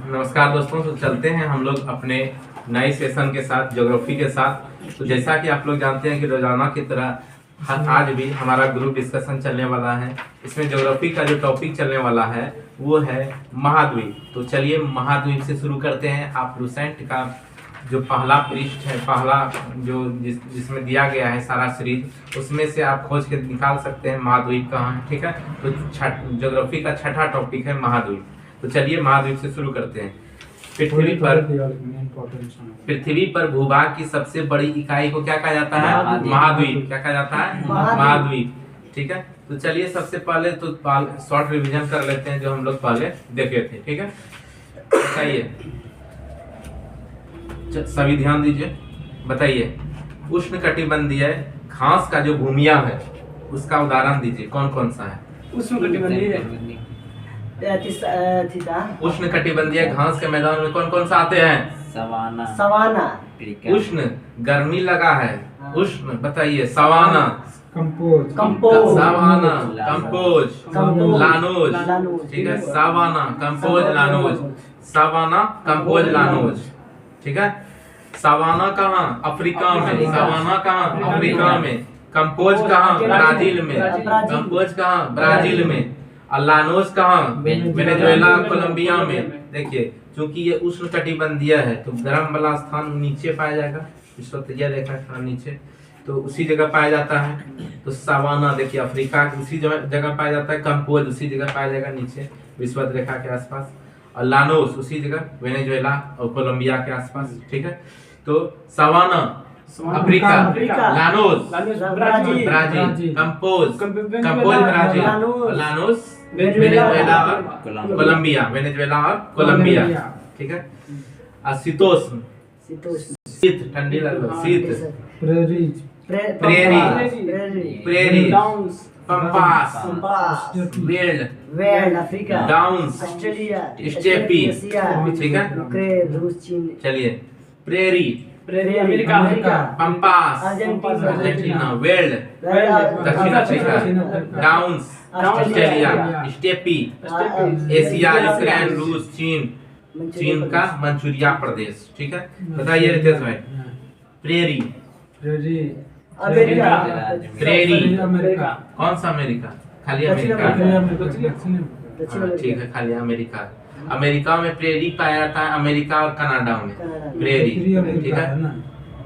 नमस्कार दोस्तों, तो चलते हैं हम लोग अपने नए सेशन के साथ, ज्योग्राफी के साथ। तो जैसा कि आप लोग जानते हैं कि रोजाना की तरह आज भी हमारा ग्रुप डिस्कशन चलने वाला है। इसमें ज्योग्राफी का जो टॉपिक चलने वाला है वो है महाद्वीप। तो चलिए महाद्वीप से शुरू करते हैं। आप लुसेंट का जो पहला पृष्ठ है, पहला जो जिसमें दिया गया है सारा सीरीज, उसमें से आप खोज के निकाल सकते हैं महाद्वीप कहाँ है। ठीक है, तो ज्योग्राफी का छठा टॉपिक है महाद्वीप। तो चलिए महाद्वीप से शुरू करते हैं। पृथ्वी पर भूभाग की सबसे बड़ी इकाई को क्या कहा जाता है? महाद्वीप। क्या कहा जाता है? महाद्वीप। ठीक है, तो चलिए सबसे पहले तो शॉर्ट रिवीजन कर लेते हैं जो हम लोग पहले देखे थे। ठीक है, बताइए, सभी ध्यान दीजिए। बताइए, उष्णकटिबंधीय घास का जो भूमिया है उसका उदाहरण दीजिए, कौन कौन सा है? उष्णकटिबंधीय घास के मैदान में कौन कौन सा आते हैं? सवाना। उष्ण गर्मी लगा है, उष्ण बताइए। Savanna, campos, savanna, campos, llanos. ठीक है, savanna, campos, llanos. Savanna, campos, llanos. ठीक है, सवाना कहाँ? अफ्रीका में। सवाना कहाँ? अफ्रीका में। कंपोज कहाँ? ब्राजील में। कंपोज कहाँ? ब्राजील में। और लानोज कहाँ? वेनेजुएला, कोलंबिया में। देखिए, क्योंकि ये उष्ण कटिबंधीय है तो गर्म वाला स्थान नीचे पाया जाएगा, विषुवतीय रेखा का नीचे, तो उसी जगह पाया जाता है। तो सवाना देखिए अफ्रीका उसी जगह पाया जाता है। कंपोज उसी जगह पाया जाएगा नीचे विषुवत रेखा के आसपास। और लानोस उसी जगह वेनेजुएला और कोलंबिया के आसपास। ठीक है, तो savanna Africa, llanos Brazil, campos Brazil, llanos Venezuela और कोलंबिया। वेनेजुएला और कोलंबिया। ठीक है, और शीतोष्ण, शीत ठंडी लगता, शीत, prairie, pampas, veld, Africa, downs, Australia, steppe. ठीक है, रूस, चीन। चलिए, prairie, America, pampas Argentina, veld दक्षिण Africa, downs Australia, steppe Asia, Ukraine, रूस, चीन का मंचूरिया प्रदेश। ठीक है, बताइए रितेश भाई। प्रेरी, अमेरिका, कौन सा अमेरिका? खाली अमेरिका। ठीक है, खाली अमेरिका। अमेरिका में प्रेरी पाया जाता है, अमेरिका और कनाडा में प्रेरी। ठीक है,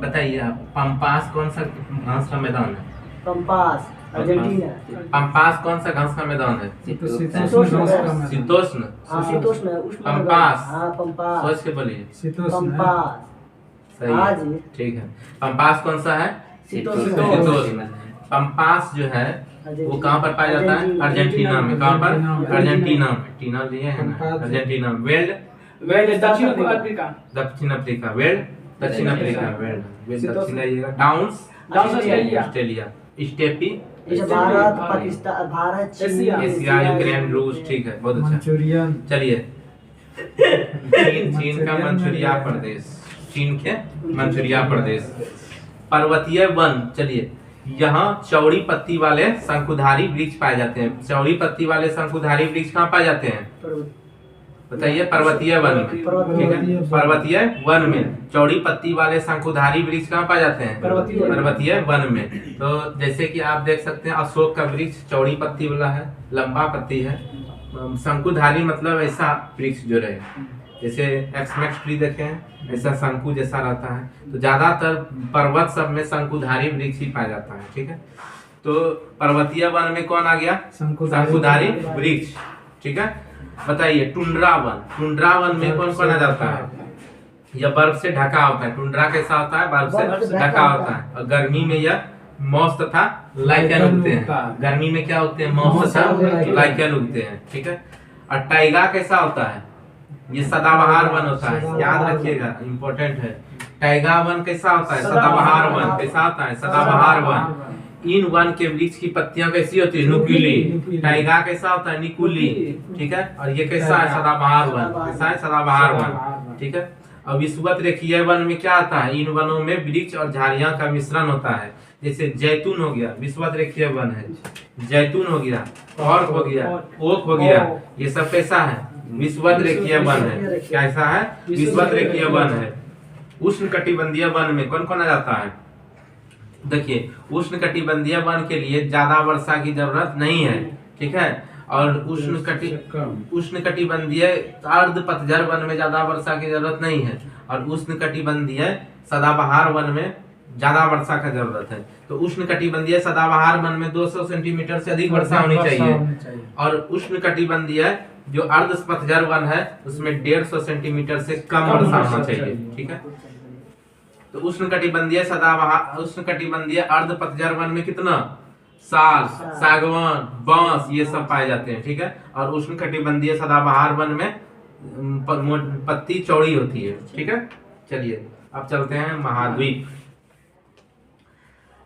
बताइए आप। पंपास कौन सा घास का मैदान है? Pampas Argentina. पंपास कौन सा घास का मैदान है? शीतोष्ण। पंपास, सोच के बोलिए। पंपास सही है, ठीक है। पंपास कौन सा है? शीतोष्ण। पंपास जो है वो कहाँ पर पाया जाता है? अर्जेंटीना में। कहाँ पर? अर्जेंटीना में। टीना लिए है ना, अर्जेंटीना। वेल्ड दक्षिण अफ्रीका, वेल्ड दक्षिण अफ्रीका, वेल्ड दक्षिण आइएगा। Downs Australia, steppe Bharat, Pakistan, Bharat, Asia, Ukraine, रूस। ठीक है, बहुत अच्छा। चलिए, चीन का मंचूरिया प्रदेश, चीन के मंचूरिया प्रदेश। पर्वतीय वन, चलिए, यहाँ चौड़ी पत्ती वाले शंकुधारी वृक्ष पाए जाते हैं। चौड़ी पत्ती वाले शंकुधारी वृक्ष कहाँ पाए जाते हैं? बताइए। पर्वतीय वन में। ठीक है, पर्वतीय वन में चौड़ी पत्ती वाले शंकुधारी वृक्ष कहाँ पाए जाते हैं? पर्वतीय वन में। तो जैसे कि आप देख सकते हैं, अशोक का वृक्ष चौड़ी पत्ती वाला है, लंबा पत्ती है। शंकुधारी मतलब ऐसा वृक्ष जो रहे, जैसे एक्समैक्स ट्री देखे हैं, ऐसा शंकु जैसा रहता है। तो ज्यादातर पर्वत सब में शंकुधारी वृक्ष ही पाया जाता है। ठीक है, तो पर्वतीय वन में कौन आ गया? शंकुधारी वृक्ष। ठीक है, बताइए। टुंड्रा वन, टुंड्रा वन में कौन कौन आ जाता है? यह बर्फ से ढका होता है। टुंड्रा कैसा होता है? बर्फ से ढका होता है। और गर्मी में यह मॉस तथा लाइकेन उगते हैं। गर्मी में क्या उगते हैं? मॉस तथा लाइकेन उगते हैं। ठीक है, और टाइगा कैसा होता है? ये सदाबहार वन होता है, याद रखिएगा, इम्पोर्टेंट है। टाइगा वन कैसा होता है? सदाबहार वन। कैसा होता है? सदाबहार वन। इन वन के वृक्ष की पत्तियां कैसी होती है? नुकीली। टाइगा कैसा होता है? निकुली। ठीक है, और ये कैसा है? सदाबहार वन। कैसा है? सदाबहार वन। ठीक है, और विषुवत रेखीय वन में क्या आता है? इन वनों में वृक्ष और झाड़ियां का मिश्रण होता है। जैसे जैतून हो गया, विषुवत रेखीय वन है। जैतून हो गया, और हो गया, ओक हो गया, ये सब कैसा है? विषुवत रेखीय वन है। कैसा है? विषुवत रेखीय वन है। उष्ण कटिबंधीय वन में कौन कौन आ जाता है? देखिए, उष्ण कटिबंधीय वन के लिए ज्यादा वर्षा की जरूरत नहीं है, ठीक है। और उष्ण कटिबंधीय अर्ध पतझड़ वन में ज्यादा वर्षा की जरूरत नहीं है, और उष्ण कटिबंधीय सदाबहार वन में ज्यादा वर्षा का जरूरत है। तो उष्ण कटिबंधीय सदाबहार वन में 200 सेंटीमीटर से अधिक वर्षा होनी चाहिए, और उष्ण कटिबंधीय जो अर्ध पतझड़ वन है उसमें 150 सेंटीमीटर से कम वर्षा होना चाहिए, ठीक है। तो उष्ण कटिबंधीय अर्ध पतझड़ वन में कितना? साल, सागवान, बांस, ये सब पाए जाते हैं, ठीक है। और उष्ण कटिबंधीय सदाबहार वन में पत्ती चौड़ी होती है, ठीक है। चलिए अब चलते हैं महाद्वीप।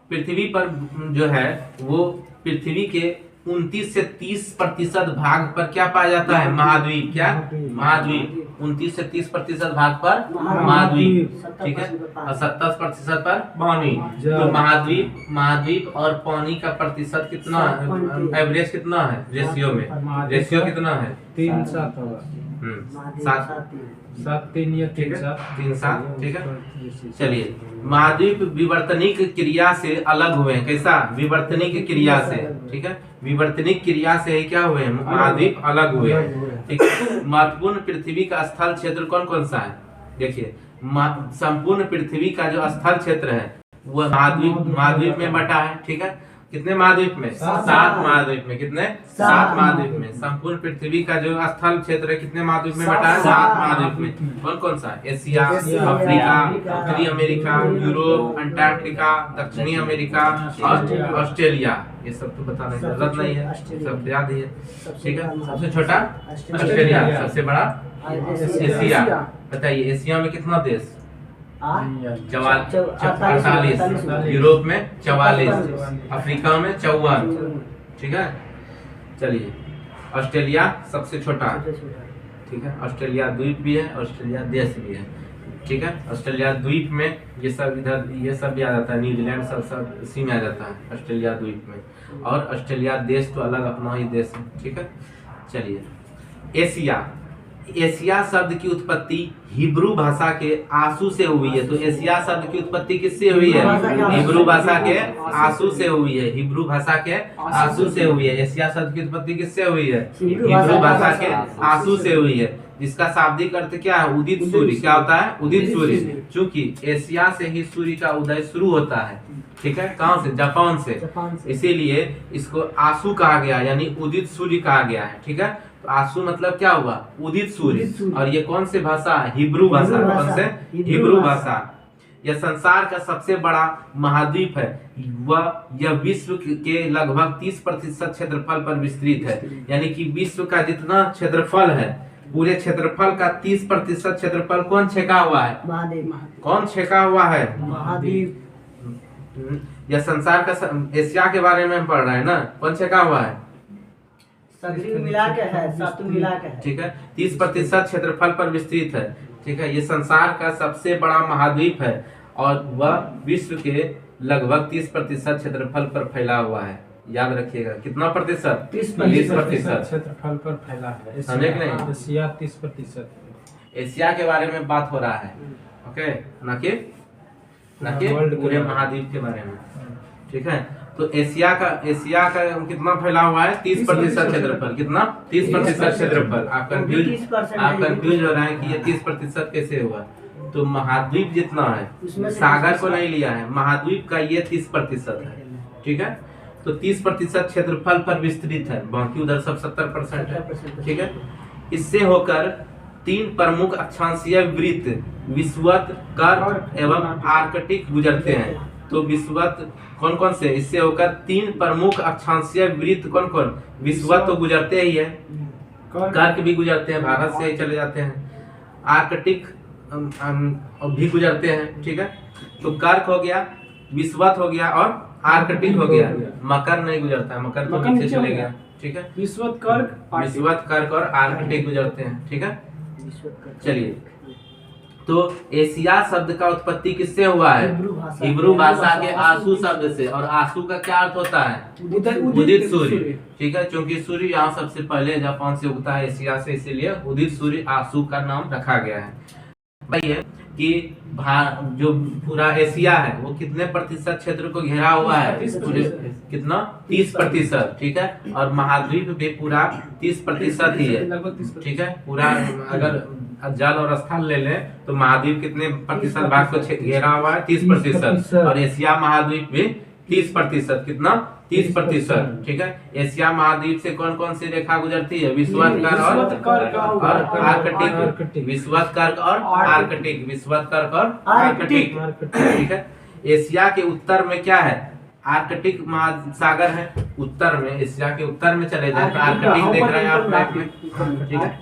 पृथ्वी पर जो है वो पृथ्वी के 29 से 30% भाग पर क्या पाया जाता है? महाद्वीप। क्या? महाद्वीप। 29 से 30% भाग पर महाद्वीप, ठीक है। और 70% पर पानी। तो महाद्वीप और पानी का प्रतिशत कितना, एवरेज कितना है? रेशियो कितना है? 3-7 होगा। 7-3 ठीक है। चलिए, महाद्वीप विवर्तनिक क्रिया से अलग हुए हैं। कैसा? विवर्तनिक क्रिया से, ठीक है। विवर्तनिक क्रिया से ही क्या हुए? महाद्वीप अलग हुए हैं, ठीक है। महत्वपूर्ण पृथ्वी का स्थल क्षेत्र कौन कौन सा है? देखिए, संपूर्ण पृथ्वी का जो स्थल क्षेत्र है वो महाद्वीप में बटा है, ठीक है। कितने महाद्वीप में? 7 महाद्वीप में। कितने? 7 महाद्वीप में। संपूर्ण पृथ्वी का जो स्थल क्षेत्र है कितने महाद्वीप में बटा है? 7 महाद्वीप में। कौन कौन सा? एशिया, अफ्रीका, उत्तरी अमेरिका, यूरोप, अंटार्कटिका, दक्षिणी अमेरिका और ऑस्ट्रेलिया। ये सब तो बताने की जरूरत नहीं है, सब याद ही है, ठीक है। सबसे छोटा ऑस्ट्रेलिया, सबसे बड़ा एशिया। बताइए, एशिया में कितना देश? 48, यूरोप में 44, अफ्रीका में 54, ठीक है। चलिए, ऑस्ट्रेलिया सबसे छोटा, ठीक है। ऑस्ट्रेलिया द्वीप भी है, ऑस्ट्रेलिया देश भी है, ठीक है। ऑस्ट्रेलिया द्वीप में ये सब इधर ये सब भी आ जाता है, न्यूजीलैंड सब इसी में आ जाता है, ऑस्ट्रेलिया द्वीप में। और ऑस्ट्रेलिया देश तो अलग अपना ही देश है, ठीक है। चलिए, एशिया शब्द की उत्पत्ति हिब्रू भाषा के आंसू से हुई है। तो एशिया शब्द की उत्पत्ति किससे हुई है? हिब्रू भाषा के आंसू से हुई है। हिब्रू भाषा के आंसू से हुई है। एशिया शब्द की उत्पत्ति किससे हुई है? हिब्रू भाषा के आंसू से हुई है, जिसका शाब्दिक अर्थ क्या है? उदित सूर्य। क्या होता है? उदित सूर्य। चूंकि एशिया से ही सूर्य का उदय शुरू होता है, ठीक है। कहाँ से? जापान से। इसीलिए इसको आंसू कहा गया, यानी उदित सूर्य कहा गया है, ठीक है। तो आंसू मतलब क्या हुआ? उदित सूर्य। और ये कौन से भाषा? हिब्रू भाषा। कौन से? हिब्रू भाषा। यह संसार का सबसे बड़ा महाद्वीप है। यह विश्व के लगभग 30% क्षेत्रफल पर विस्तृत है। यानी कि विश्व का जितना क्षेत्रफल है, पूरे क्षेत्रफल का 30% क्षेत्रफल कौन छेका हुआ है? महाद्वीप। कौन छेका हुआ है? महाद्वीप। यह संसार का, एशिया के बारे में पढ़ रहे हैं ना, कौन छेका हुआ है? सभी मिला के है, सब मिला के है, ठीक है। 30% क्षेत्रफल पर विस्तृत है, ठीक है। ये संसार का सबसे बड़ा महाद्वीप है और वह विश्व के लगभग 30% क्षेत्रफल पर फैला हुआ है। याद रखिएगा, कितना प्रतिशत? 30% क्षेत्रफल पर फैला है। समझे कि नहीं? एशिया 30%। एशिया के बारे में बात हो रहा है, ओके, ना कि पूरे महाद्वीप के बारे में, ठीक है। तो एशिया का कितना फैला हुआ है? 30% क्षेत्रफल। कितना? 30% क्षेत्रफल। आप कंफ्यूज हो रहे हैं कि ये 30% कैसे हुआ? तो महाद्वीप जितना है, सागर को नहीं लिया है, महाद्वीप का ये 30% है, ठीक है। तो 30% क्षेत्रफल पर विस्तृत है, बाकी उधर सब 70% है, ठीक है। इससे होकर 3 प्रमुख अक्षांशीय वृत्त विषुवत, कर्क एवं आर्कटिक गुजरते हैं। तो विषुवत कौन कौन से? इससे होकर 3 प्रमुख अक्षांशीय वृत्त कौन कौन? विषुवत तो गुजरते ही है, कर्क भी गुजरते हैं, भारत से ही चले जाते हैं, आर्कटिक भी गुजरते हैं, ठीक है। तो कर्क हो गया, विषुवत हो गया और आर्कटिक हो गया। मकर नहीं गुजरता है, मकर तो नीचे चले गया, ठीक है। विषुवत, कर्क और आर्कटिक गुजरते हैं, ठीक है। चलिए, तो एशिया शब्द का उत्पत्ति किससे हुआ है? हिब्रू भाषा के आंसू शब्द से। और आंसू का क्या अर्थ होता है? उदित सूर्य। ठीक है, क्योंकि सूर्य यहाँ सबसे पहले जापान से उगता है, एशिया से, इसीलिए उदित सूर्य आंसू का नाम रखा गया है। भाई है कि जो पूरा एशिया है वो कितने प्रतिशत क्षेत्र को घेरा हुआ है? कितना? 30%। ठीक है, और महाद्वीप भी पूरा 30% ही है। ठीक है, पूरा अगर जल और स्थल ले लें तो महाद्वीप कितने प्रतिशत भाग को घेरा हुआ है? 30%। और एशिया महाद्वीप भी 30%। कितना? 30%। ठीक है, एशिया महाद्वीप से कौन कौन सी रेखा गुजरती है? विषुवत और आर्कटिक। विषुवत कर्क और आर्कटिक। विषुवत कर्क और आर्कटिक। ठीक है, एशिया के उत्तर में क्या है? आर्कटिक महासागर है। उत्तर में, एशिया के उत्तर में चले जाए तो आर्कटिक देख रहे हैं आप मैप में।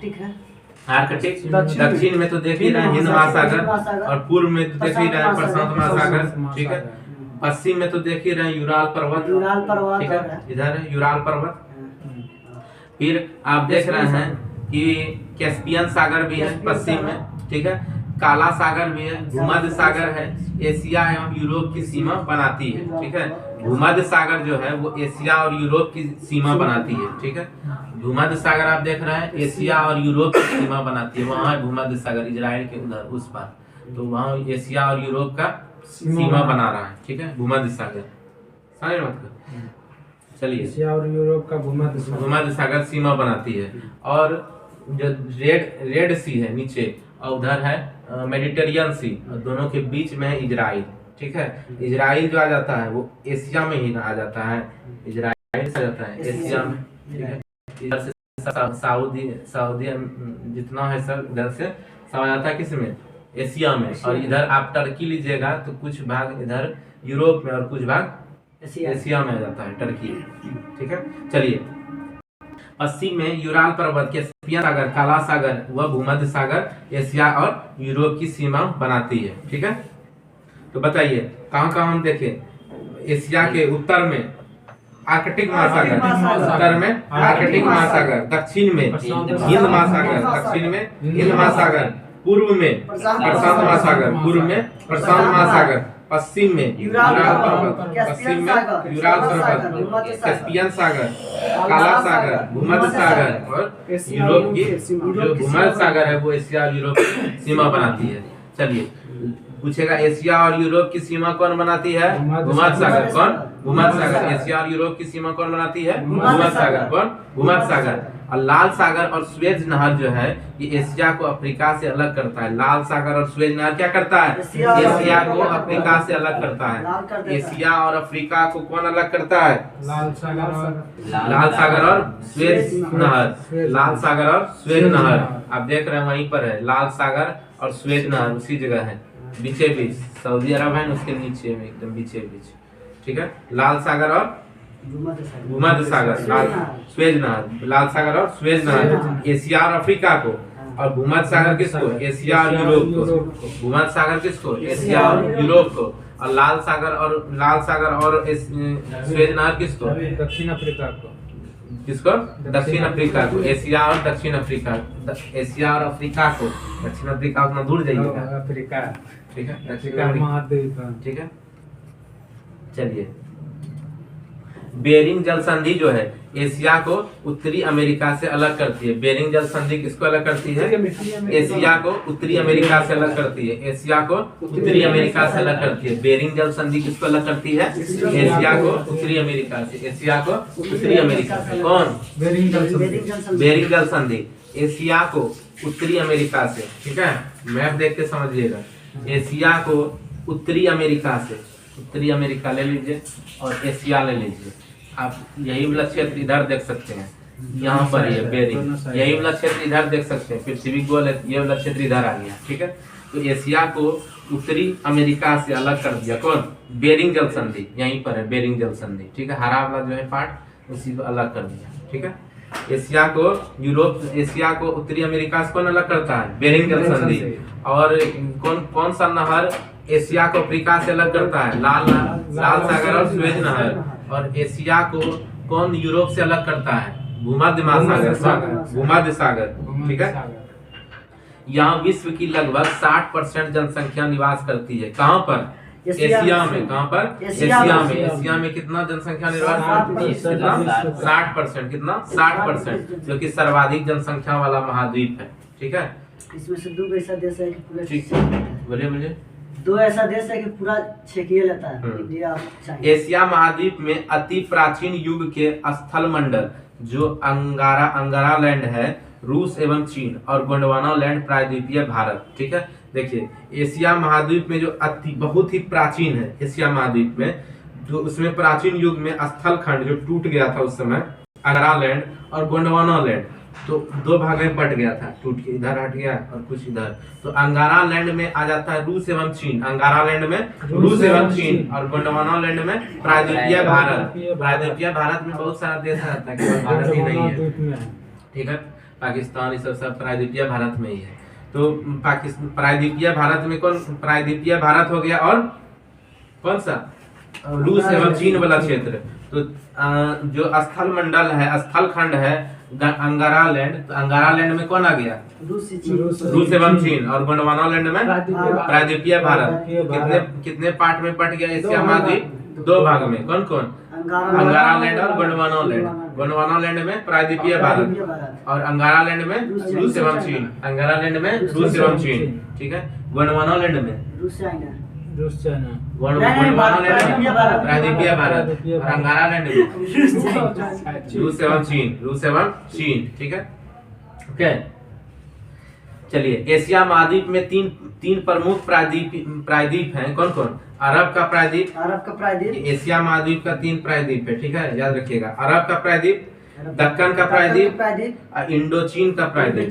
ठीक है, आर्कटिक। दक्षिण में तो देख ही रहे हैं हिंद महासागर, और पूर्व में तो देख ही रहे हैं प्रशांत महासागर। ठीक है, पश्चिम में तो देख ही रहे हैं यूराल पर्वत। ठीक है, इधर है यूराल पर्वत। फिर आप देख रहे हैं कि कैस्पियन सागर भी है पश्चिम में। ठीक है, काला सागर भी है, भूमध्य सागर है, एशिया एवं यूरोप की सीमा बनाती है। ठीक है, भूमध्य सागर जो है वो एशिया और यूरोप की सीमा बनाती है। ठीक है, भूमध्य सागर आप देख रहे हैं एशिया और यूरोप की सीमा बनाती है। वहाँ है भूमध्य सागर, इजराइल के उधर उस पार, तो वहाँ एशिया और यूरोप का सीमा बना रहा है। ठीक है, भूमध्य सागर। समझ मतलब? चलिए, एशिया और यूरोप का भूमध्य सागर सीमा बनाती है। और जो रेड सी है नीचे, और उधर है मेडिटेरियन सी, और दोनों के बीच में है इजराइल। ठीक है, इजराइल जो आ जाता है वो एशिया में ही आ जाता है। इजराइल से जाता है एशिया में। ठीक है, इधर से सऊदी जितना है सब इधर से सब आ जाता है किसमें? एशिया में। और इधर आप टर्की लीजिएगा तो कुछ भाग इधर यूरोप में और कुछ भाग एशिया में आ जाता है, टर्की। ठीक है, चलिए, पश्चिम में यूराल पर्वत, कैस्पियन सागर, काला सागर व भूमध्य सागर एशिया और यूरोप की सीमा बनाती है। ठीक है, तो बताइए कहाँ कहाँ हम देखें? एशिया के उत्तर में आर्कटिक महासागर, उत्तर में आर्कटिक महासागर, दक्षिण में हिंद महासागर, दक्षिण में हिंद महासागर, पूर्व में प्रशांत महासागर, पूर्व में प्रशांत महासागर, पश्चिम में यूराल पर्वत, पश्चिम में यूराल पर्वत, कैस्पियन सागर, काला सागर, भूमध्य सागर, और यूरोप की जो भूमध्य सागर है वो एशिया और यूरोप की सीमा बनाती है। चलिए, पूछेगा एशिया और यूरोप की सीमा कौन बनाती है? भूमध्य सागर। कौन? भूमध्य सागर। एशिया और यूरोप की सीमा कौन बनाती है? भूमध्य सागर। कौन? भूमध्य सागर। और लाल सागर और स्वेज नहर जो है ये एशिया को अफ्रीका से अलग करता है। लाल सागर और स्वेज नहर क्या करता है? एशिया को अफ्रीका से अलग करता है। एशिया और अफ्रीका को कौन अलग करता है? लाल सागर और स्वेज नहर। लाल सागर और स्वेज नहर आप देख रहे हैं वहीं पर है। लाल सागर और स्वेज नहर उसी जगह है, बीचे बीच। सऊदी अरब है उसके नीचे में एकदम बीचे बीच। ठीक है, लाल सागर और भूमध्य सागर, स्वेज नहर। लाल सागर और स्वेज नहर एशिया और अफ्रीका को, और भूमध्य सागर किसको? एशिया और यूरोप को। भूमध्य सागर किसको? एशिया और यूरोप को। और लाल सागर और स्वेज नहर किसको? दक्षिण अफ्रीका को। किसको? दक्षिण अफ्रीका को। एशिया और दक्षिण अफ्रीका, एशिया और अफ्रीका को। दक्षिण अफ्रीका उतना दूर जाइएगा, अफ्रीका। ठीक है, दक्षिण महाद्वीप। ठीक है, चलिए, बेरिंग जल संधि जो है एशिया को उत्तरी अमेरिका से अलग करती है। बेरिंग जल संधि किसको अलग करती है? एशिया को उत्तरी अमेरिका से अलग करती है। एशिया को उत्तरी अमेरिका से अलग करती है। बेरिंग जल संधि किसको अलग करती है? एशिया को उत्तरी अमेरिका से। एशिया को उत्तरी अमेरिका से। कौन? बेरिंग जल संधि एशिया को उत्तरी अमेरिका से। ठीक है, मैप देख के समझिएगा। एशिया को उत्तरी अमेरिका से, उत्तरी अमेरिका ले लीजिए और एशिया ले लीजिए। आप यही वाला क्षेत्र इधर देख सकते हैं, यहाँ पर ये बेरिंग, यही वाला क्षेत्र इधर देख सकते हैं। पृथ्वी गोल है, ये वाला क्षेत्र इधर आ गया। ठीक है, तो एशिया को उत्तरी अमेरिका से अलग कर दिया। कौन? बेरिंग जल संधि, यहीं पर है बेरिंग जल संधि। ठीक है, हरा वाला जो है पार्ट उसी को अलग कर दिया। ठीक है, एशिया को यूरोप, एशिया को उत्तरी अमेरिका से कौन अलग करता है? बेरिंग जल संधि। और कौन सा नहर एशिया को अफ्रीका से अलग करता है? लाल सागर और स्वेज नहर। और एशिया को कौन यूरोप से अलग करता है? भूमध्य महासागर, भूमध्य सागर। ठीक है, यहाँ विश्व की लगभग 60% जनसंख्या निवास करती है। कहाँ पर? एशिया में। कहाँ पर? एशिया में। एशिया में कितना जनसंख्या निवास करती है? कितना? 60%। कितना? 60%, जो कि सर्वाधिक जनसंख्या वाला महाद्वीप है। ठीक है, इसमें से दो ऐसा देश है कि पूरा ठीक। छेक लेता है। बोलिए मुझे। दो ऐसा देश है कि पूरा छेकिए लेता है, इंडिया चाइना। एशिया महाद्वीप में अति प्राचीन युग के स्थल मंडल जो अंगारा लैंड है, रूस एवं चीन, और गोंडवाना लैंड प्रायद्वीपीय भारत। ठीक है, देखिए एशिया महाद्वीप में जो बहुत ही प्राचीन है, एशिया महाद्वीप में जो उसमें प्राचीन युग में स्थल खंड जो टूट गया था उस समय, अंगारा लैंड और गोंडवाना लैंड, तो दो भाग में बट गया था, टूट के इधर हट गया और कुछ इधर। तो अंगारा लैंड में आ जाता है रूस एवं चीन, अंगारा लैंड में रूस एवं चीन, और गोंडवाना लैंड में प्रायद्वीपीय भारत। प्रायद्वीपीय भारत में बहुत सारा देश आता है, केवल भारत ही नहीं है। ठीक है, पाकिस्तान, ये सब प्रायद्वीपीय भारत में ही है। तो पाकिस्तान प्रायद्वीपीय भारत में कौन? प्रायद्वीपीय भारत हो गया, और कौन सा? रूस एवं चीन वाला क्षेत्र। तो जो स्थल मंडल है, स्थल खंड है अंगारा लैंड, तो अंगारा लैंड में कौन आ गया? रूस एवं चीन, और गोंडवाना लैंड में प्रायद्वीपीय भारत। कितने पार्ट में बट गया एशिया महाद्वीप? दो भाग में। कौन कौन? अंगारा लैंड और गोंडवाना लैंड। गोंडवाना लैंड में प्रायद्वीपीय भारत, और अंगारा लैंड में रूस एवं चीन। अंगारा लैंड में रूस एवं चीन। ठीक है, गोंडवाना लैंड में गोंडवाना लैंड में प्रायद्वीपीय भारत, और अंगारा लैंड में रूस एवं चीन। रूस एवं चीन। ठीक है, ओके। चलिए, एशिया महाद्वीप में तीन प्रमुख प्रायद्वीप हैं। कौन कौन? अरब का प्रायद्वीप। एशिया महाद्वीप का 3 प्रायद्वीप है। ठीक है, याद रखिएगा। अरब का प्रायद्वीप, दक्कन का प्रायद्वीप, इंडोचीन का प्रायद्वीप।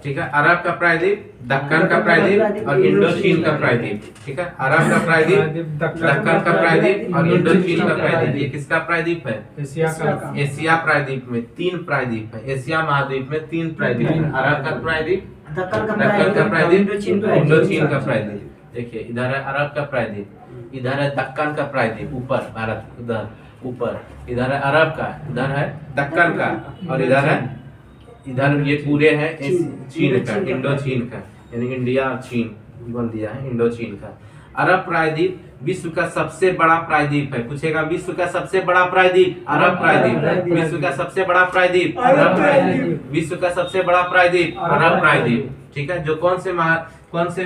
ठीक है, अरब का प्रायद्वीप, दक्कन का प्रायद्वीप और इंडोचीन का प्रायद्वीप। ठीक है, अरब का प्रायद्वीप, दक्कन का प्रायद्वीप और इंडोचीन का प्रायद्वीप। ये किसका प्रायद्वीप है? एशिया प्रायद्वीप में 3 प्रायद्वीप है। एशिया महाद्वीप में 3 प्रायद्वीप है। अरब का प्रायद्वीप, दक्कन का प्रायद्वीप, इंडोचीन का प्रायद्वीप। देखिए, इधर है अरब का प्रायद्वीप, इधर है दक्कन का प्रायद्वीप, ऊपर भारत, उधर ऊपर, इधर है अरब का, इधर है दक्कन का, और इधर ये पूरे है चीन का, इंडो चीन का, यानी इंडिया चीन बोल दिया है, इंडो चीन का। अरब प्रायद्वीप विश्व का सबसे बड़ा प्रायद्वीप है। पूछेगा विश्व का सबसे बड़ा प्रायद्वीप? अरब प्रायद्वीप। विश्व का सबसे बड़ा प्रायद्वीप? अरब प्रायद्वीप। विश्व का सबसे बड़ा प्रायद्वीप? अरब प्रायद्वीप। ठीक है, जो कौन से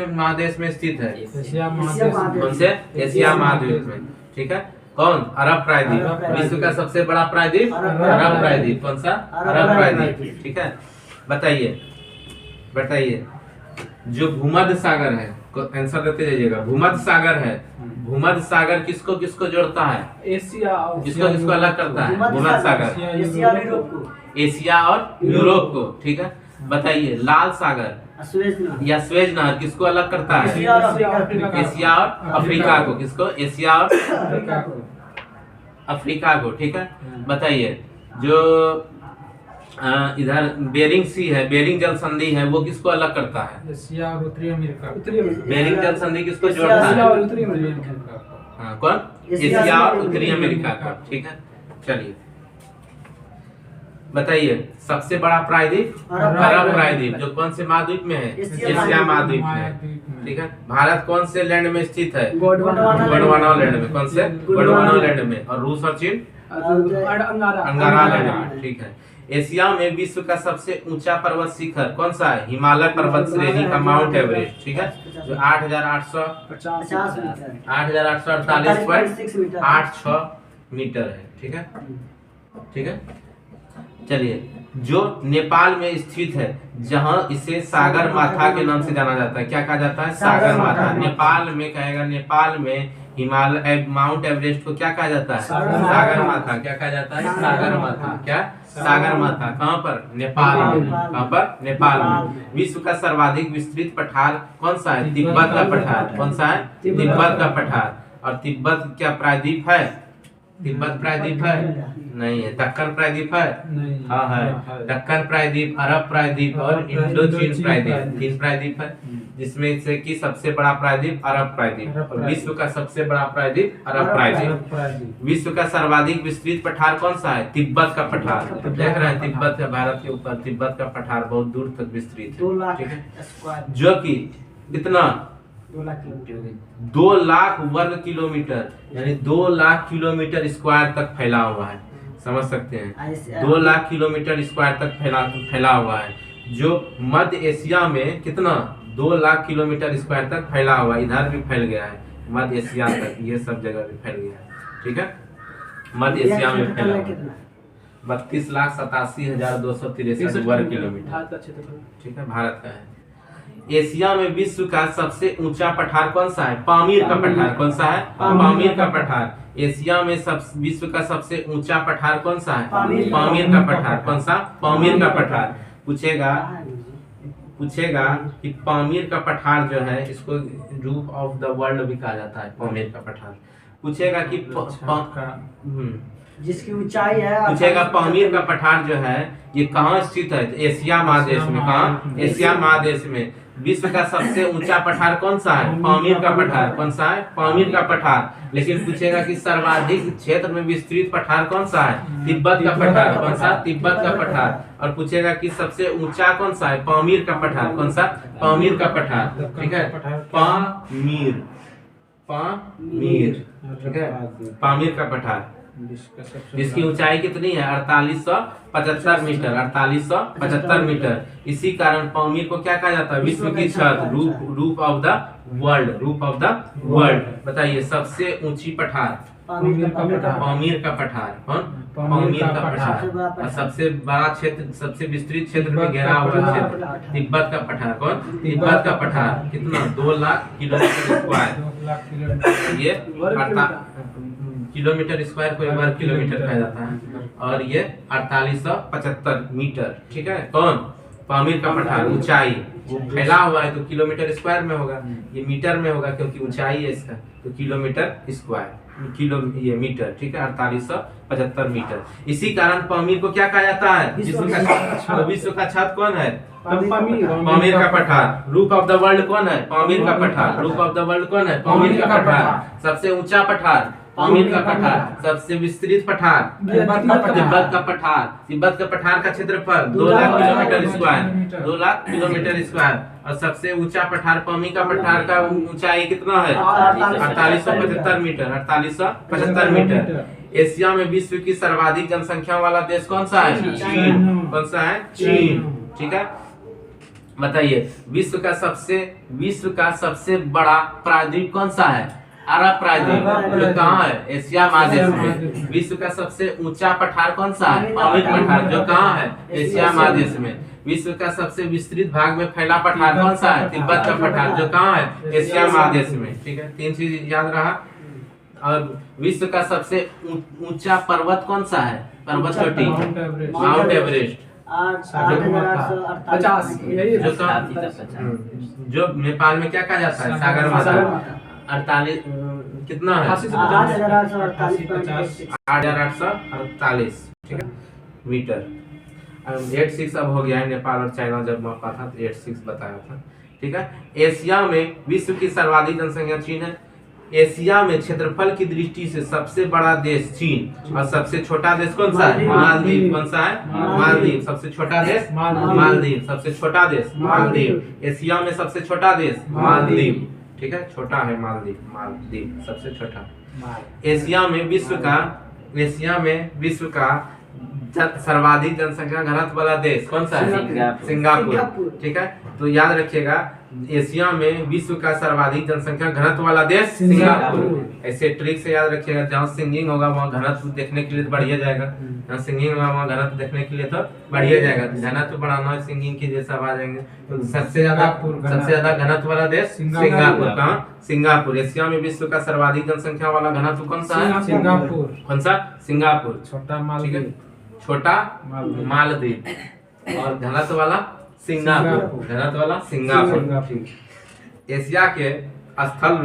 महादेश में स्थित है? कौन से? एशिया महाद्वीप में। ठीक है, कौन? अरब प्रायद्वीप। विश्व का सबसे बड़ा प्रायद्वीप? अरब प्रायद्वीप। कौन सा? अरब प्रायद्वीप। ठीक है, बताइए जो भूमध्य सागर है, आंसर देते जाइएगा। भूमध्य सागर है, भूमध्य सागर किसको किसको जोड़ता है? एशिया। किसको अलग करता है? भूमध्य सागर एशिया और यूरोप को। ठीक है, बताइए लाल सागर या स्वेज नहर किसको अलग करता है? एशिया और अफ्रीका को। किसको? एशिया और अफ्रीका को। ठीक है, बताइए जो इधर बेरिंग सी है, बेरिंग जल संधि है, वो किसको अलग करता है? एशिया और उत्तरी अमेरिका। बेरिंग जल संधि किसको जोड़ता है? और उत्तरी अमेरिका। हाँ, कौन? एशिया और उत्तरी अमेरिका का। ठीक है, चलिए बताइए सबसे बड़ा प्रायद्वीप? अरब प्रायद्वीप। जो कौन से महाद्वीप में है? एशिया महाद्वीप में। ठीक है, भारत कौन से लैंड में स्थित है? गोंडवाना लैंड में। कौन से? गोंडवाना लैंड में। और रूस और चीन? अंगारा लैंड में। ठीक है, एशिया में विश्व का सबसे ऊंचा पर्वत शिखर कौन सा है? हिमालय पर्वत श्रेणी का माउंट एवरेस्ट। ठीक है, जो 8,848.86 मीटर है। ठीक है, ठीक है, चलिए जो नेपाल में स्थित है, जहां इसे सागर माथा के नाम से जाना जाता है। क्या कहा जाता है? सागर माथा। नेपाल में कहेगा, नेपाल में हिमालय माउंट एवरेस्ट को क्या कहा जाता है? सागर माथा। क्या कहा जाता है? सागर माथा। क्या? सागर माथा। कहाँ पर? नेपाल में। कहाँ पर? नेपाल में। विश्व का सर्वाधिक विस्तृत पठार कौन सा है? तिब्बत का पठार। कौन सा है? तिब्बत का पठार। और तिब्बत क्या प्रायद्वीप है? तिब्बत प्रायद्वीप है? नहीं है। दक्कन प्रायद्वीप है? हाँ है। दक्कन प्रायद्वीप, अरब प्रायद्वीप और इंडोचीन प्रायद्वीप। 3 प्रायद्वीप है। जिसमें से कि सबसे बड़ा प्रायद्वीप अरब प्रायद्वीप, और विश्व का सबसे बड़ा प्रायद्वीप अरब प्रायद्वीप। विश्व का सर्वाधिक विस्तृत पठार कौन सा है? तिब्बत का पठार। देख रहे हैं तिब्बत का, भारत के ऊपर तिब्बत का पठार बहुत दूर तक विस्तृत 2 लाख है, ठीक है, स्क्वायर, जो कि कितना 2 लाख किलोमीटर, 2 लाख वर्ग किलोमीटर, यानी 2 लाख किलोमीटर स्क्वायर तक फैला हुआ है। समझ सकते हैं, 2 लाख किलोमीटर स्क्वायर तक फैला हुआ है, जो मध्य एशिया में कितना 2 लाख किलोमीटर स्क्वायर तक फैला हुआ है। इधर भी फैल गया है मध्य एशिया तक, ये सब जगह भी फैल गया है, ठीक है, मध्य एशिया में फैला हुआ है। 32,87,263 वर्ग किलोमीटर, ठीक है, भारत का है। एशिया में विश्व का सबसे ऊंचा पठार कौन सा है? पामीर का पठार। कौन सा है? पामीर का पठार। एशिया में विश्व का सबसे ऊंचा पठार कौन सा है? पामीर का पठार। कौन सा? पामीर का पठार। पूछेगा कि पामीर का पठार जो है, इसको रूफ ऑफ द वर्ल्ड भी कहा जाता है, पामीर का पठार। पूछेगा कि जिसकी ऊंचाई है, पूछेगा पामीर का पठार जो है ये कहाँ स्थित है? तो एशिया महादेश में। कहाँ? एशिया महादेश में। विश्व का सबसे ऊंचा पठार कौन सा है? पामीर का पठार। कौन सा है? पामीर का पठार। लेकिन पूछेगा कि सर्वाधिक क्षेत्र में विस्तृत पठार कौन सा है? तिब्बत का पठार। कौन सा? तिब्बत का पठार। और पूछेगा कि सबसे ऊंचा कौन सा है? पामीर का पठार। कौन सा? पामीर का पठार, ठीक है, पामीर, पामीर, ठीक है, पामीर का पठार, जिसकी ऊंचाई कितनी है? 4875 मीटर, 4875 मीटर। इसी कारण पामीर को क्या कहा जाता है? विश्व की छत, roof of the world, roof of the world. बताइए सबसे ऊंची पठार? पामीर का पठार। पामीर का पठार। कौन? पामीर का पठार। और सबसे बड़ा क्षेत्र, सबसे विस्तृत क्षेत्र में घेरा हुआ क्षेत्र, तिब्बत का पठार। कौन? तिब्बत का पठार। कितना? 2 लाख किलोमीटर स्क्वायर। ये किलोमीटर स्क्वायर को वर्ग किलोमीटर कहा जाता है। और ये 4875 मीटर, ठीक है। कौन? पामीर का पठार। ऊंचाई, वो फैला हुआ है तो किलोमीटर स्क्वायर में होगा, ये मीटर में होगा क्योंकि ऊंचाई है इसका, तो किलोमीटर स्क्वायर, किलो ये मीटर, ठीक है, 4875 मीटर। इसी कारण पामीर को क्या कहा जाता है? विश्व का छत कौन है? पामीर का पठार। रूफ ऑफ द वर्ल्ड कौन है? पामीर का पठार। रूफ ऑफ द वर्ल्ड कौन है? पामीर का पठार। सबसे ऊंचा पठार पामीर का पठार। सबसे विस्तृत पठार तिब्बत का पठार। तिब्बत का पठार का क्षेत्रफल 2 lakh kilometre square, 2 lakh kilometre square. और सबसे ऊंचा पठार पामीर का पठार का ऊंचाई कितना है? 4875 मीटर, 4875 मीटर। एशिया में विश्व की सर्वाधिक जनसंख्या वाला देश कौन सा है? चीन। कौन सा है? चीन, ठीक है। बताइए विश्व का सबसे बड़ा प्रायद्वीप कौन सा है? अरब प्रायद्वीप, जो कहाँ है? एशिया महादेश में। विश्व का सबसे ऊंचा पठार कौन सा है? पामीर पठार, जो कहाँ है? एशिया महादेश में। विश्व का सबसे विस्तृत भाग में फैला पठार कौन सा है? तिब्बत का पठार, जो कहाँ है? एशिया महादेश में, ठीक है। 3 चीज याद रहा। और विश्व का सबसे ऊंचा पर्वत कौन सा है? पर्वत चोटी माउंट एवरेस्ट, 8,850, जो नेपाल में क्या कहा जाता है? सागर माथा। 48 कितना है? 8,848, ठीक है, मीटर। 86 अब हो गया है, नेपाल और चाइना जब मापा था तो 86 बताया था, ठीक है। एशिया में विश्व की सर्वाधिक जनसंख्या चीन है। एशिया में क्षेत्रफल की दृष्टि से सबसे बड़ा देश चीन, और सबसे छोटा देश कौन सा है? मालदीव। कौन सा है? मालदीव। सबसे छोटा देश मालदीव। सबसे छोटा देश मालदीव। एशिया में सबसे छोटा देश मालदीव, ठीक है, छोटा है मालदीव। मालदीव सबसे छोटा। एशिया में विश्व का सर्वाधिक जनसंख्या घनत्व वाला देश कौन सा है? सिंगापुर, ठीक है। तो याद रखिएगा एशिया में विश्व का सर्वाधिक जनसंख्या घनत्व वाला देश सिंगापुर। ऐसे ट्रिक से याद रखिएगा, जहाँ सिंगिंग होगा वहाँ घनत्व देखने के लिए तो बढ़िया जाएगा, जहाँ सिंगिंग होगा वहाँ घनत्व देखने के लिए तो बढ़िया जाएगा। घनत्व बढ़ाना है सिंगिंग की जैसा आ जाएंगे। तो सबसे ज्यादा घनत्व वाला देश सिंगापुर। कहाँ? सिंगापुर। एशिया में विश्व का सर्वाधिक जनसंख्या वाला घनत्व कौन सा है? सिंगापुर। कौन सा? सिंगापुर। छोटा छोटा मालदीव। और घनत्व वाला सिंगापुर। घनत्व वाला सिंगापुर। एशिया के स्थल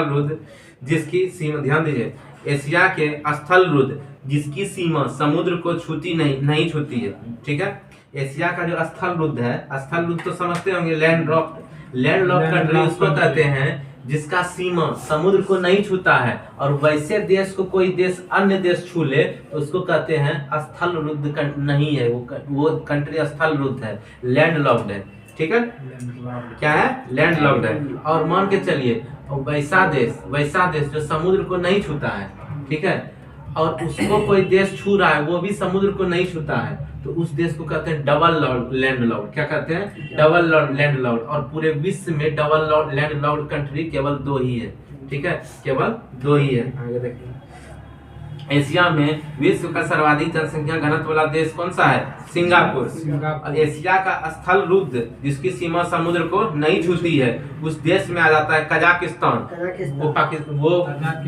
रुद्र जिसकी सीमा, ध्यान दीजिए, एशिया के स्थल रुद्र जिसकी सीमा समुद्र को नहीं छूती है, ठीक है। एशिया का जो स्थल रुद्ध है, स्थल रुद्ध तो समझते होंगे, लैंड लॉक कंट्री उसको कहते हैं जिसका सीमा समुद्र को नहीं छूता है, और वैसे देश को कोई देश अन्य देश छू ले तो उसको कहते हैं स्थल रुद्ध नहीं है, वो कंट्री स्थल रुद्ध है, लैंड लॉक्ड है। ठीक है, क्या है? लैंड लॉक्ड है। और मान के चलिए वैसा देश जो समुद्र को नहीं छूता है, ठीक है, और उसको कोई देश छू रहा है, वो भी समुद्र को नहीं छूता है, तो उस देश को कहते हैं डबल लैंड लॉक्ड। क्या कहते हैं? Double land locked. और पूरे विश्व में डबल लैंड लॉक्ड कंट्री केवल 2 ही है। ठीक है, केवल 2 ही है। आगे देखिए, एशिया में विश्व का सर्वाधिक जनसंख्या घनत्व वाला देश कौन सा है? सिंगापुर। और एशिया का स्थल रुद्ध जिसकी सीमा समुद्र को नहीं छूती है, उस देश में आ जाता है कजाकिस्तान।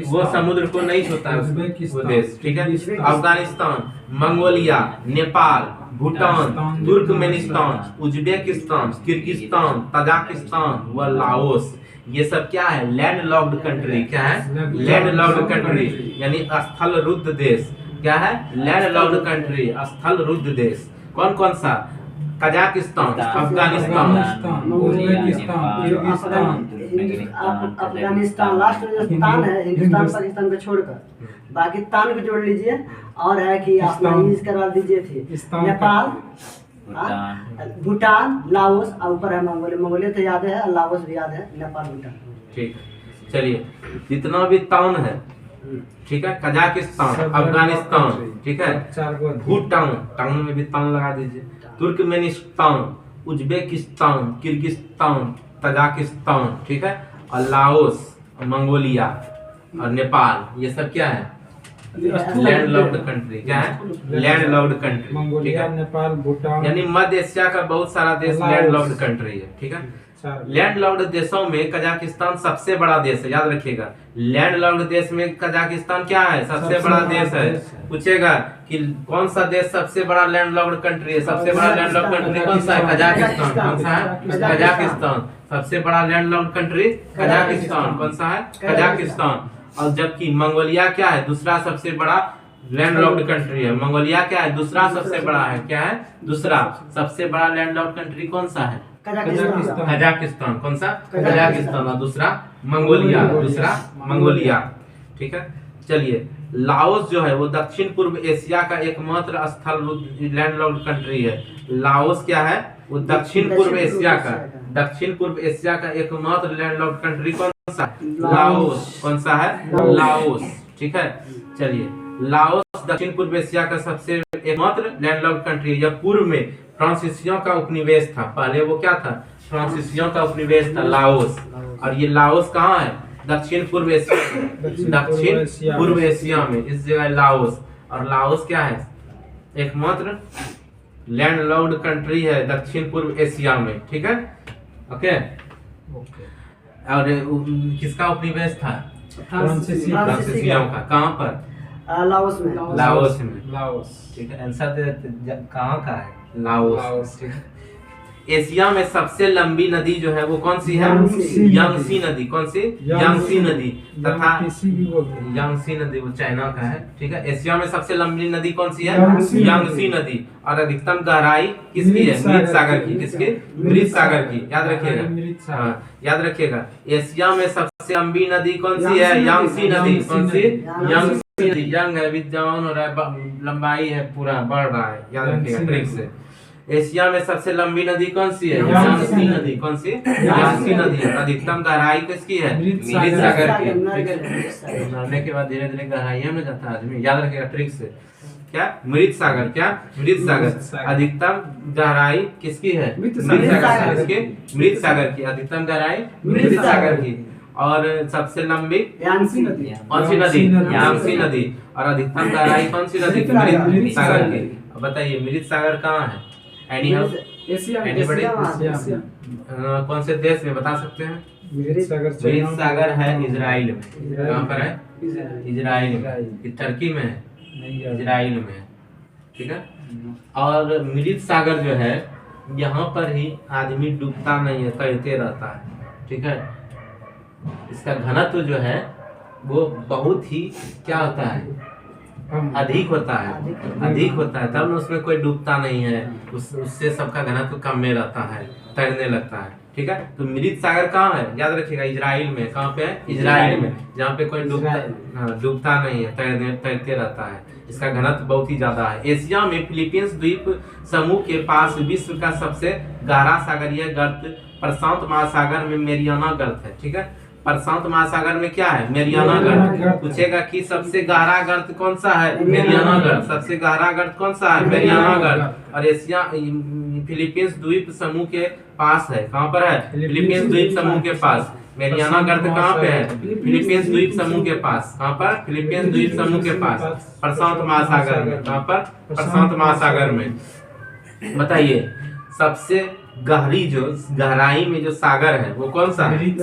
वो समुद्र को नहीं छूता है वो देश। ठीक है, Afghanistan, Mongolia, Nepal, Bhutan, Turkmenistan, Uzbekistan, Kyrgyzstan, Tajikistan व लाओस, ये सब क्या है? Land locked country. क्या है? लैंड लॉक्ड कंट्री, यानी स्थल रुद्ध देश। क्या है? लैंड लॉक्ड कंट्री, स्थल रुद्ध देश। कौन कौन सा? कजाकिस्तान, अफगानिस्तान, अफगानिस्तान, लास्ट में जो स्थान है हिंदुस्तान पाकिस्तान को छोड़कर बाकी स्थान को जोड़ लीजिए। और है कि आप यूज करवा दीजिए थे नेपाल, भूटान, लाओस, और ऊपर है मंगोलिया तो याद है, लाओस भी याद है, नेपाल, भूटान। ठीक, चलिए जितना भी तान है, ठीक है, कजाकिस्तान, अफगानिस्तान, ठीक है, भूटान, टाउन में भी तान लगा दीजिए, तुर्कमेनिस्तान, उज्बेकिस्तान, किर्गिस्तान, तजाकिस्तान, ठीक है, और लाओस, मंगोलिया और नेपाल, ये सब क्या है? Land locked country. क्या है? Land locked country. Mongolia, Nepal, Bhutan, यानी मध्य एशिया का बहुत सारा देश लैंड लॉक्ड कंट्री है। ठीक है, लैंड लॉक्ड देशों में कजाकिस्तान सबसे बड़ा देश है, याद रखिएगा। लैंड लॉक्ड देश में कजाकिस्तान क्या है? सबसे बड़ा देश है। पूछेगा कि कौन सा देश सबसे बड़ा लैंड लॉक्ड कंट्री है? सबसे बड़ा लैंड लॉक्ड कंट्री कौन सा है? कजाकिस्तान। कौन सा है? कजाकिस्तान। सबसे बड़ा लैंड लॉक्ड कंट्री कजाकिस्तान। कौन सा है? कजाकिस्तान। और जबकि मंगोलिया क्या है? दूसरा सबसे बड़ा लैंड लॉक्ड कंट्री है। मंगोलिया क्या है? दूसरा सबसे बड़ा है। क्या है? दूसरा सबसे बड़ा लैंड लॉक्ड कंट्री कौन सा है? कजाकिस्तान। कौन सा? कजाकिस्तान। और दूसरा मंगोलिया। दूसरा मंगोलिया। ठीक है, चलिए लाओस जो है वो दक्षिण पूर्व एशिया का एकमात्र स्थल लैंड लॉक्ड कंट्री है। लाओस क्या है? वो दक्षिण पूर्व एशिया का एकमात्र लैंड लॉक्ड कंट्री कौन सा? लाओस। कौन सा है? लाओस। ठीक है, चलिए लाओस दक्षिण पूर्व एशिया का सबसे एकमात्र लैंडलॉक्ड कंट्री है। यह पूर्व में फ्रांसीसियों का उपनिवेश था। पहले वो क्या था? फ्रांसीसियों का उपनिवेश था लाओस। और ये लाओस कहाँ है? दक्षिण पूर्व एशिया में इस जगह लाओस। और लाओस क्या है? एकमात्र लैंडलॉक्ड कंट्री है दक्षिण पूर्व एशिया में। ठीक है, ओके। और किसका उपनिवेश था? फ्रांसीसियों का। कहाँ पर? लाओस में। लाओस। ठीक है, आंसर कहाँ का है? लाओस। एशिया में सबसे लंबी नदी जो है वो कौन सी है? यांगसी नदी। कौन सी? यांगसी नदी। तथा यांगसी नदी वो चाइना का है। ठीक है, एशिया में सबसे लंबी नदी कौन सी है? यांगसी नदी। और अधिकतम गहराई किसकी है? मृत सागर की। किसकी? मृत सागर की। याद रखिएगा। हाँ, याद रखिएगा। एशिया में सबसे लंबी नदी कौन सी है? यांगसी नदी। कौन सी? यांगसी नदी। यंग है, विद्यमान हो रहा है, लंबाई है, पूरा बढ़ रहा है। याद रखिएगा ट्रिक से। एशिया में सबसे लंबी नदी कौन सी है? यांगसी नदी। कौन सी? यांगसी नदी। अधिकतम गहराई किसकी है? मृत सागर की। ठीक है, मरने के बाद धीरे धीरे गहराई में जाता है आदमी। याद रखिएगा ट्रिक से। क्या? मृत सागर। क्या? मृत सागर। अधिकतम गहराई किसकी है? मृत सागर की। मृत सागर की अधिकतम गहराई मृत सागर की। और सबसे लंबी यांगसी नदी। कौन सी नदी? यांगसी नदी। और अधिकतम गहराई कौन सी नदी? मृत सागर की। बताइए मृत सागर कहाँ है? एशिया। कौन से देश में बता सकते हैं? मृत सागर है इजराइल में। कहाँ पर है? इजराइल में। टर्की में है? इजराइल में है। ठीक है, और मृत सागर जो है यहाँ पर ही आदमी डूबता नहीं है, तैरते रहता है। ठीक है, इसका घनत्व जो है वो बहुत ही क्या होता है? अधिक होता है, अधिक होता है, तब न उसमें कोई डूबता नहीं है, उससे सबका घनत्व कम में रहता है, तैरने लगता है। ठीक है, तो मृत सागर कहाँ है, याद रखिएगा, इजराइल में। कहाँ पे है? इजराइल में, जहाँ पे कोई डूबता नहीं है, तैरते रहता है। इसका घनत्व बहुत ही ज्यादा है। एशिया में फिलीपींस द्वीप समूह के पास विश्व का सबसे गहरा सागरीय गर्त प्रशांत महासागर में मेरियाना गर्त है। ठीक है, प्रशांत महासागर में क्या है? मेरियाना गर्त। पूछेगा कि सबसे गहरा गर्त कौन सा है? मेरियाना गर्त। सबसे गहरा गर्त कौन सा है? मेरियाना गर्त। और एशिया फिलीपींस द्वीप समूह के पास है। कहाँ पर है? फिलीपींस द्वीप समूह के पास। मेरियाना गर्त कहाँ पे है? फिलीपींस द्वीप समूह के पास। कहाँ पर? फिलीपींस द्वीप समूह के पास, प्रशांत महासागर में। कहाँ पर? प्रशांत महासागर में। बताइए, सबसे गहरी जो गहराई में जो सागर है वो कौन सा है? मृत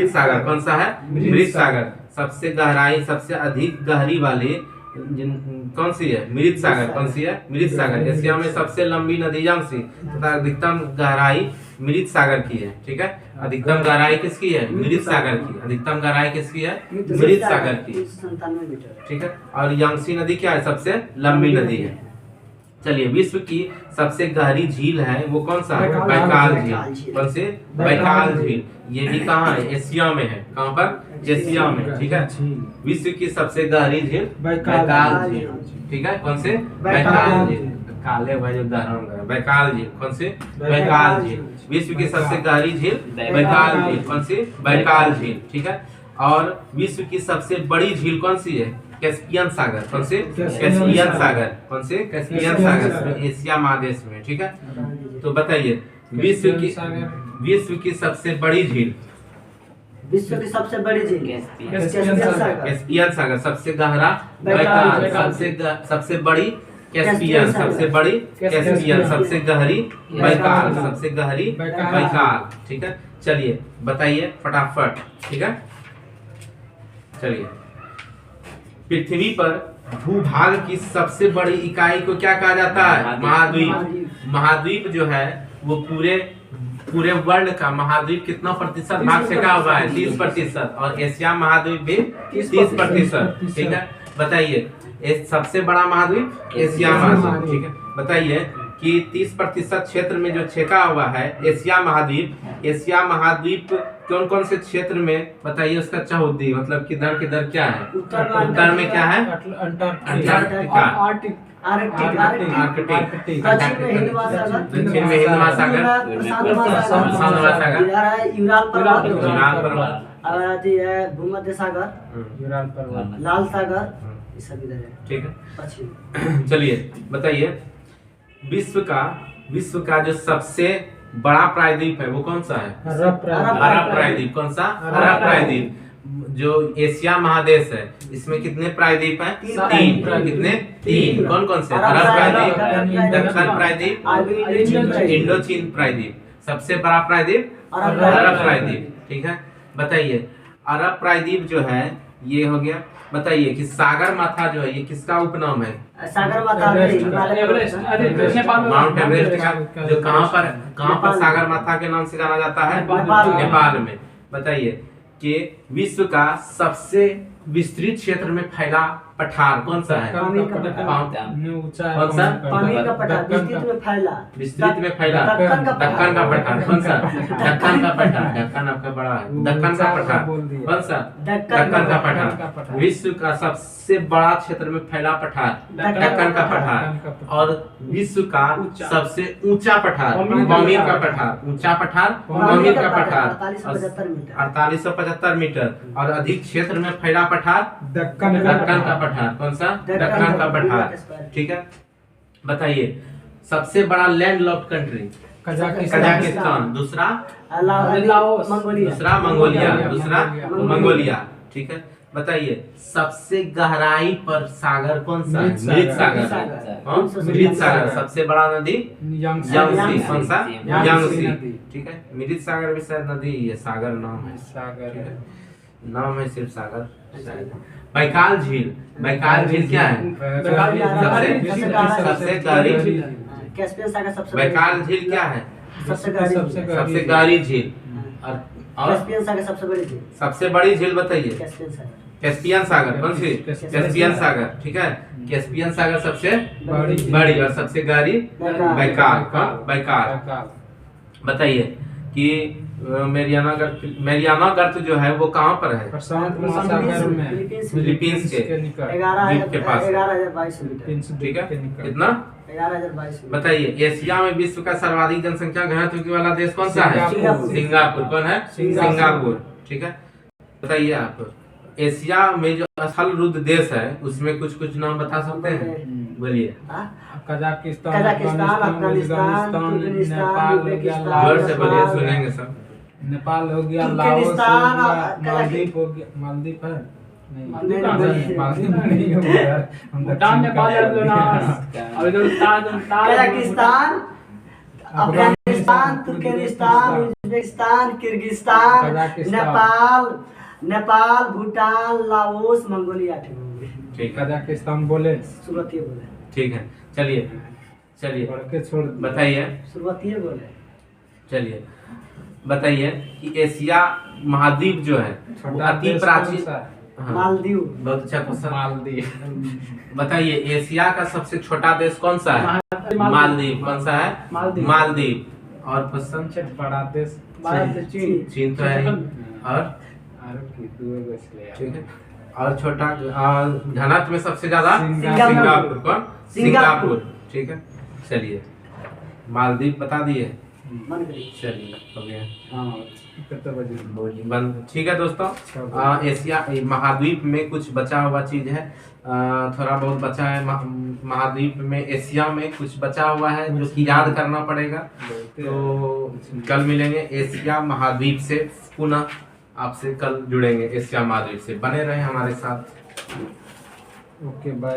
सागर। कौन सा है? मृत सागर। सबसे गहराई, सबसे अधिक गहरी वाली कौन सी है? मृत सागर। कौन सी है? मृत सागर। एशिया में सबसे लंबी नदी यांगसी तथा अधिकतम गहराई मृत सागर की है। ठीक है, अधिकतम गहराई किसकी है? मृत सागर की। अधिकतम गहराई किसकी है? मृत सागर की। 97 मीटर। ठीक है, और यांगसी नदी क्या है? सबसे लंबी नदी है। चलिए, विश्व की सबसे गहरी झील है वो कौन सा है? बैकाल झील। कौन से? बैकाल झील। ये भी कहाँ है? एशिया में है। कहाँ पर? एशिया में। ठीक है, विश्व की सबसे गहरी झील बैकाल झील। ठीक है, कौन से? बैकाल झील। काले भाई उदाहरण, बैकाल झील। कौन से? बैकाल झील। विश्व की सबसे गहरी झील बैकाल झील। कौन सी? बैकाल झील। ठीक है, और विश्व की सबसे बड़ी झील कौन सी है? कैस्पियन सागर। कौन से? कैस्पियन सागर। कौन से? कैस्पियन सागर, एशिया महादेश में। ठीक है, तो बताइए, विश्व की सबसे बड़ी झील, विश्व की सबसे बड़ी झील कैस्पियन सागर। सबसे गहरा बैकाल, सबसे बड़ी कैस्पियन, सबसे बड़ी कैस्पियन, सबसे गहरी बैकाल, सबसे गहरी बैकाल। ठीक है, चलिए बताइए फटाफट। ठीक है, चलिए, पृथ्वी पर भूभाग की सबसे बड़ी इकाई को क्या कहा जाता है? महाद्वीप। महाद्वीप जो है वो पूरे वर्ल्ड का महाद्वीप कितना प्रतिशत भाग से का हुआ है? 30%। और एशिया महाद्वीप भी 30%। ठीक है, बताइए, सबसे बड़ा महाद्वीप एशिया महाद्वीप। ठीक है, बताइए कि 30% क्षेत्र में जो छेका हुआ है एशिया महाद्वीप कौन कौन से क्षेत्र में? बताइए उसका चौहद्दी, मतलब किधर किधर क्या है? उत्तर में क्या है? अंटार्कटिका, आर्कटिक, दक्षिण में हिंद महासागर, प्रशांत महासागर, यूराल पर्वत, भूमध्य सागर, लाल सागर, ये सब इधर है। ठीक है, चलिए बताइए, विश्व का जो सबसे बड़ा प्रायद्वीप है वो कौन सा है? अरब प्रायद्वीप। कौन सा? अरब प्रायद्वीप। जो एशिया महादेश है इसमें कितने प्रायद्वीप हैं? 3। कितने? 3। कौन कौन से? अरब प्रायद्वीप, दक्षिण प्रायद्वीप, इंडोचीन प्रायद्वीप। सबसे बड़ा प्रायद्वीप अरब प्रायद्वीप। ठीक है, बताइए, अरब प्रायद्वीप जो है ये हो गया। बताइए कि सागर माथा जो है ये किसका उपनाम है? सागर माथा माउंट एवरेस्ट का, जो कहाँ पर सागर माथा के नाम से जाना जाता है? नेपाल में। बताइए कि विश्व का सबसे विस्तृत क्षेत्र में फैला पठार कौन सा है? पानी का कौन सा? पानी का पठार विस्तृत में फैला दक्कन का पठार। कौन सा? दक्कन का पठार। दक्कन आपका बड़ा है। दक्कन का पठार कौन सा? दक्कन का पठार। विश्व का सबसे बड़ा क्षेत्र में फैला पठार दक्कन का पठार। और विश्व का सबसे ऊंचा पठार पामीर का पठार। ऊंचा पठार पामीर का पठार 4875 मीटर। और अधिक क्षेत्र में फैला पठार दक्कन का पठार। कौन सा? दक्कन का पठार। ठीक है, बताइए, सबसे बड़ा लैंड लॉक्ड कंट्री कजाकिस्तान। दूसरा मंगोलिया। ठीक है, बताइए, सबसे गहराई पर सागर कौन सा है? मृत सागर। मृत सागर। सबसे बड़ा नदी यांगसी। कौन सा? यांगसी। ठीक है, मृत सागर भी शायद नदी है, सागर नाम है। सागर नाम है सिर्फ सागर। बैकाल झील। बैकाल झील क्या है? सबसे गहरी झील। बैकाल झील क्या है? सबसे गहरी झील। और सबसे बड़ी झील बताइए? कैस्पियन सागर, कौन सी? कैस्पियन सागर, ठीक है। कैस्पियन सागर सबसे बड़ी और सबसे गहरी बैकाल, कौन? बैकाल। बताइए कि मेरियाना गर्त जो है वो कहाँ पर है? प्रशांत महासागर में, फिलीपींस के निकट, 11 के पास, 11,022 मीटर, ठीक है। कितना? 11,022 मीटर। बताइए एशिया में विश्व का सर्वाधिक जनसंख्या घनत्व वाला देश कौन सा है? सिंगापुर। कौन है? सिंगापुर, ठीक है। बताइए आप एशिया में जो स्थल रुद्ध देश है उसमें कुछ नाम बता सकते हैं? बोलिए। कजाकिस्तान, अफगानिस्तान, तुर्कमेनिस्तान, उज्बेकिस्तान, जोर से बोलिए, सुनेंगे सब। नेपाल हो गया, लाओस हो तुर्कमेनिस्तान, गया, मालदीव हो गया, मालदीव है नहीं, मालदीव कहाँ से? मालदीव नहीं हो गया, हम Bhutan, Nepal, Kazakhstan, Afghanistan, Turkmenistan, Uzbekistan, Kyrgyzstan, Nepal, Bhutan, Laos, Mongolia, ठीक है। कजाकिस्तान बोले, शुरुआती बोले, ठीक है, चलिए पढ़ के छोड़ दिया। बताइए, शुरुआती बोले। चलिए बताइए कि एशिया महाद्वीप जो है वो छोटा अति देश प्राचीन। कौन सा है? हाँ, मालदीव, बहुत अच्छा क्वेश्चन। मालदीव। बताइए एशिया का सबसे छोटा देश कौन सा है? मालदीव। कौन सा है? मालदीव। और क्वेश्चन? सबसे बड़ा देश चीन तो है ही। और ठीक है। और छोटा घनत्व में सबसे ज्यादा सिंगापुर। कौन? सिंगापुर, ठीक है। चलिए मालदीव बता दिए, मन गई। चलिए हो गया। हाँ, कितने बजे? बंद, ठीक है दोस्तों। एशिया महाद्वीप में कुछ बचा हुआ चीज है, थोड़ा बहुत बचा है महाद्वीप में। एशिया में कुछ बचा हुआ है जो कि याद करना पड़ेगा। तो कल मिलेंगे एशिया महाद्वीप से, पुनः आपसे कल जुड़ेंगे एशिया महाद्वीप से। बने रहे हमारे साथ। Okay bye.